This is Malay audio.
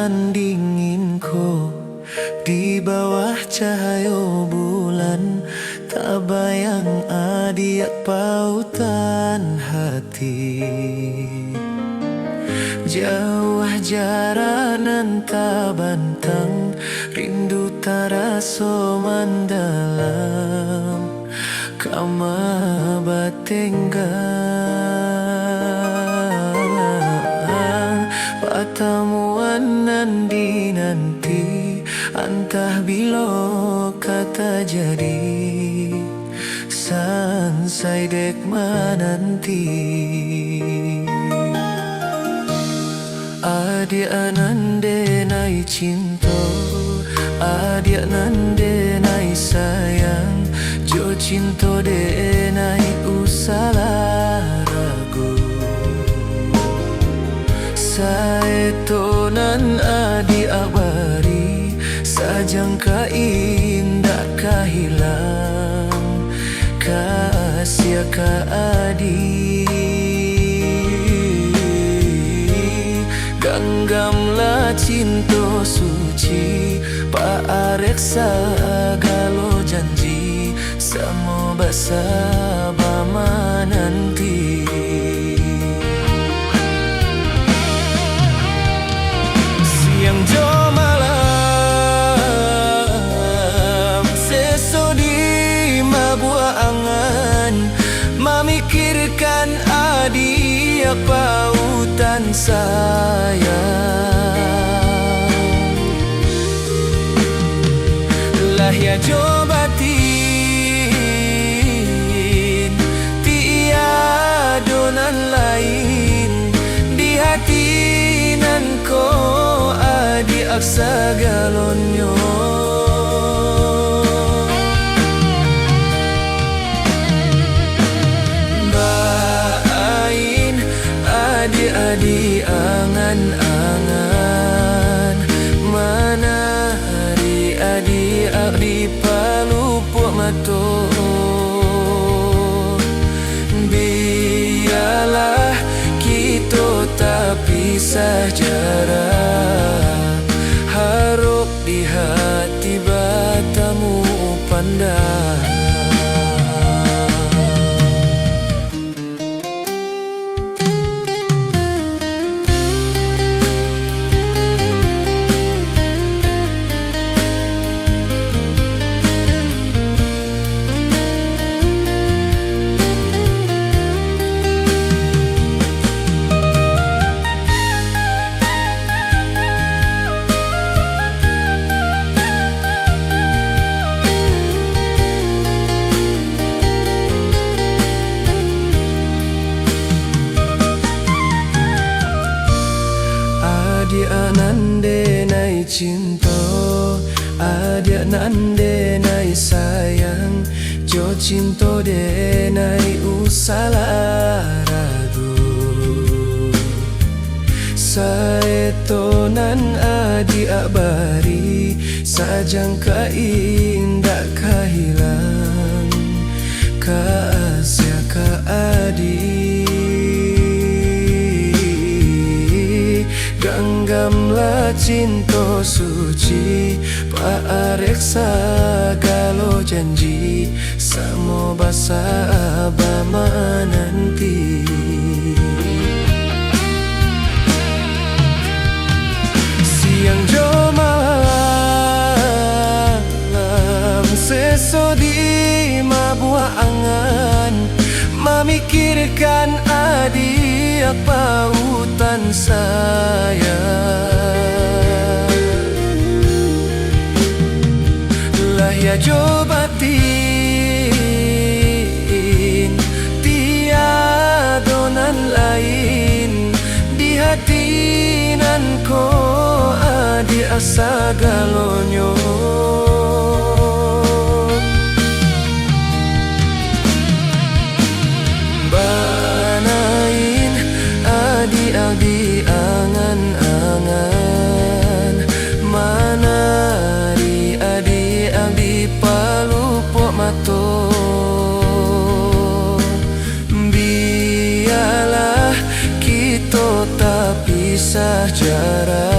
malam dinginku di bawah cahaya bulan, tak bayang adiak pautan hati. Jauh jaranan tak bantang, rindu tak rasa mendalam, kama batenggang pertemuan nanti entah bila kata jadi, sansai dek menanti. Adik nande nai cinta, adik nande nai sayang, jo cinta de nai usala ragu. Saetonan adik abari, sajangka indah kahilang, kasih ka adik. Ganggamlah cinta suci, pak areksa galo janji, samo basa bama nanti. Siang jo malam sesodi mabua angan, memikirkan adik pautan sayang. Lah ya jo batin tiada nan lain, di hati nan ko adi aksa galonyo. Adi angan-angan, mana hari adi abdi palupuk mato. Biarlah kita tak pisah jarak, harap di hati batamu pandang. Adik nande nai cinta, adik nande nai sayang, jo cinta de nai usala ragu. Saetonan adik abari, sajangka indah kahilang, kasih ka adik. Ganggamlah cinta suci, pak areksa galo janji, samo basa bama nanti. Siang jo malam sesodi mabua angan, memikirkan adik pautan sayang. Lah ya jo batin tiada nan lain, di hati nan ko adi asa galonyo. Adi angan-angan, mana adi palupuk mato. Biarlah kita tak pisah jarak,